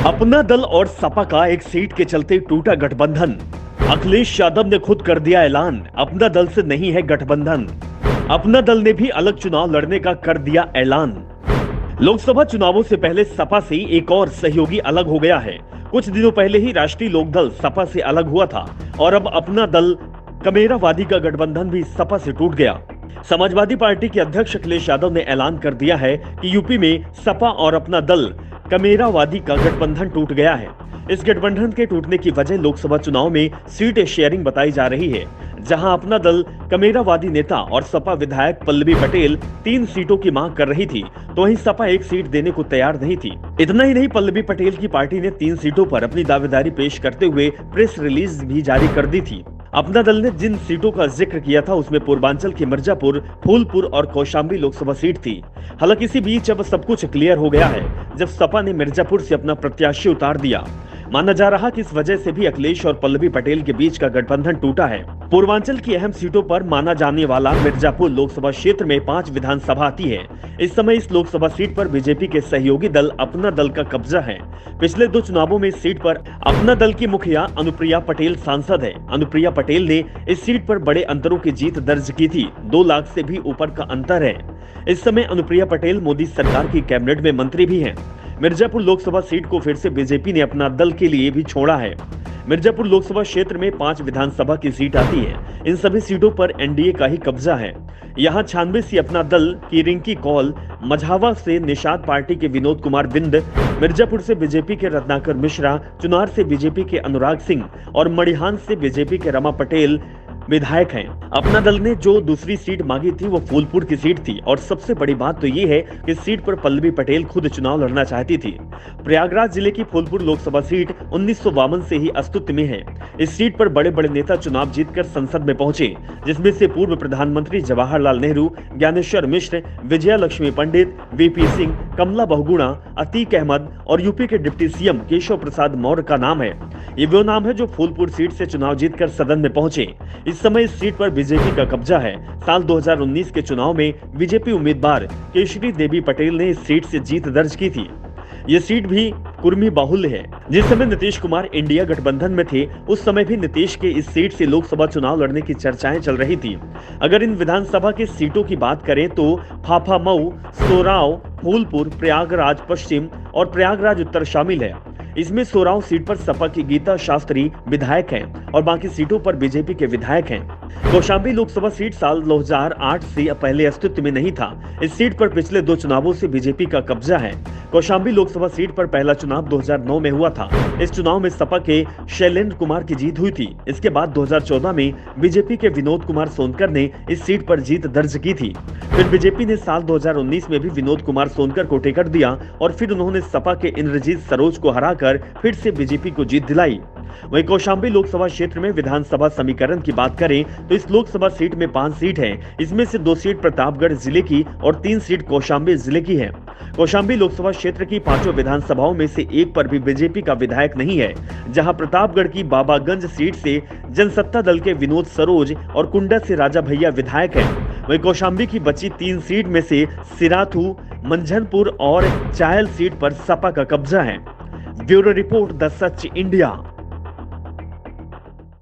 अपना दल और सपा का एक सीट के चलते टूटा गठबंधन। अखिलेश यादव ने खुद कर दिया ऐलान, अपना दल से नहीं है गठबंधन। अपना दल ने भी अलग चुनाव लड़ने का कर दिया ऐलान। लोकसभा चुनावों से पहले सपा से एक और सहयोगी अलग हो गया है। कुछ दिनों पहले ही राष्ट्रीय लोकदल सपा से अलग हुआ था और अब अपना दल कमेरावादी का गठबंधन भी सपा से टूट गया। समाजवादी पार्टी के अध्यक्ष अखिलेश यादव ने ऐलान कर दिया है कि यूपी में सपा और अपना दल कमेरावादी का गठबंधन टूट गया है। इस गठबंधन के टूटने की वजह लोकसभा चुनाव में सीट शेयरिंग बताई जा रही है, जहां अपना दल कमेरावादी नेता और सपा विधायक पल्लवी पटेल 3 सीटों की मांग कर रही थी, तो वहीं सपा 1 सीट देने को तैयार नहीं थी। इतना ही नहीं, पल्लवी पटेल की पार्टी ने 3 सीटों पर अपनी दावेदारी पेश करते हुए प्रेस रिलीज भी जारी कर दी थी। अपना दल ने जिन सीटों का जिक्र किया था उसमें पूर्वांचल की मिर्जापुर, फूलपुर और कौशाम्बी लोकसभा सीट थी। हालांकि इसी बीच अब सब कुछ क्लियर हो गया है, जब सपा ने मिर्जापुर से अपना प्रत्याशी उतार दिया। माना जा रहा कि इस वजह से भी अखिलेश और पल्लवी पटेल के बीच का गठबंधन टूटा है। पूर्वांचल की अहम सीटों पर माना जाने वाला मिर्जापुर लोकसभा क्षेत्र में 5 विधानसभा आती है। इस समय इस लोकसभा सीट पर बीजेपी के सहयोगी दल अपना दल का कब्जा है। पिछले 2 चुनावों में इस सीट पर अपना दल की मुखिया अनुप्रिया पटेल सांसद है। अनुप्रिया पटेल ने इस सीट पर बड़े अंतरों की जीत दर्ज की थी। 2 लाख से भी ऊपर का अंतर है। इस समय अनुप्रिया पटेल मोदी सरकार की कैबिनेट में मंत्री भी हैं। मिर्जापुर लोकसभा सीट को फिर से बीजेपी ने अपना दल के लिए भी छोड़ा है। मिर्जापुर लोकसभा क्षेत्र में 5 विधानसभा की सीट आती है। इन सभी सीटों पर एनडीए का ही कब्जा है। यहाँ 96 से अपना दल की रिंकी कौल, मझावा से निषाद पार्टी के विनोद कुमार बिंद, मिर्जापुर से बीजेपी के रत्नाकर मिश्रा, चुनार से बीजेपी के अनुराग सिंह और मड़िहान से बीजेपी के रमा पटेल विधायक हैं। अपना दल ने जो दूसरी सीट मांगी थी वो फूलपुर की सीट थी और सबसे बड़ी बात तो ये है कि इस सीट पर पल्लवी पटेल खुद चुनाव लड़ना चाहती थी। प्रयागराज जिले की फूलपुर लोकसभा सीट 1952 से ही अस्तित्व में है। इस सीट पर बड़े बड़े नेता चुनाव जीतकर संसद में पहुंचे, जिसमें से पूर्व प्रधानमंत्री जवाहरलाल नेहरू, ज्ञानेश्वर मिश्र, विजया लक्ष्मी पंडित, वीपी सिंह, कमला बहुगुणा, अतीक अहमद और यूपी के डिप्टी सीएम केशव प्रसाद मौर्य का नाम है। ये वो नाम है जो फूलपुर सीट से चुनाव जीतकर सदन में पहुंचे। इस समय इस सीट पर बीजेपी का कब्जा है। साल 2019 के चुनाव में बीजेपी उम्मीदवार केशरी देवी पटेल ने इस सीट से जीत दर्ज की थी। ये सीट भी कुर्मी बाहुल्य है। जिस समय नीतीश कुमार इंडिया गठबंधन में थे, उस समय भी नीतीश के इस सीट से लोकसभा चुनाव लड़ने की चर्चाएं चल रही थी। अगर इन विधानसभा की सीटों की बात करें तो फाफामऊ, सोराव, फूलपुर, प्रयागराज पश्चिम और प्रयागराज उत्तर शामिल है। इसमें सोराव सीट पर सपा की गीता शास्त्री विधायक हैं और बाकी सीटों पर बीजेपी के विधायक हैं। कौशाम्बी लोकसभा सीट साल 2008 से पहले अस्तित्व में नहीं था। इस सीट पर पिछले 2 चुनावों से बीजेपी का कब्जा है। कौशाम्बी लोकसभा सीट पर पहला चुनाव 2009 में हुआ था। इस चुनाव में सपा के शैलेंद्र कुमार की जीत हुई थी। इसके बाद 2014 में बीजेपी के विनोद कुमार सोनकर ने इस सीट पर जीत दर्ज की थी। फिर बीजेपी ने साल 2019 में भी विनोद कुमार सोनकर को टिकट दिया और फिर उन्होंने सपा के इंद्रजीत सरोज को हराकर फिर से बीजेपी को जीत दिलाई। वहीं कौशाम्बी लोकसभा क्षेत्र में विधानसभा समीकरण की बात करें तो इस लोकसभा सीट में 5 सीट हैं। इसमें से 2 सीट प्रतापगढ़ जिले की और 3 सीट कौशाम्बी जिले की है। कौशाम्बी लोकसभा क्षेत्र की 5 विधानसभाओं में से एक पर भी बीजेपी का विधायक नहीं है, जहां प्रतापगढ़ की बाबागंज सीट से जनसत्ता दल के विनोद सरोज और कुंडा से राजा भैया विधायक हैं। वहीं कौशाम्बी की बची 3 सीट में से सिराथू, मंझनपुर और चायल सीट पर सपा का कब्जा है। Bureau report, the such India.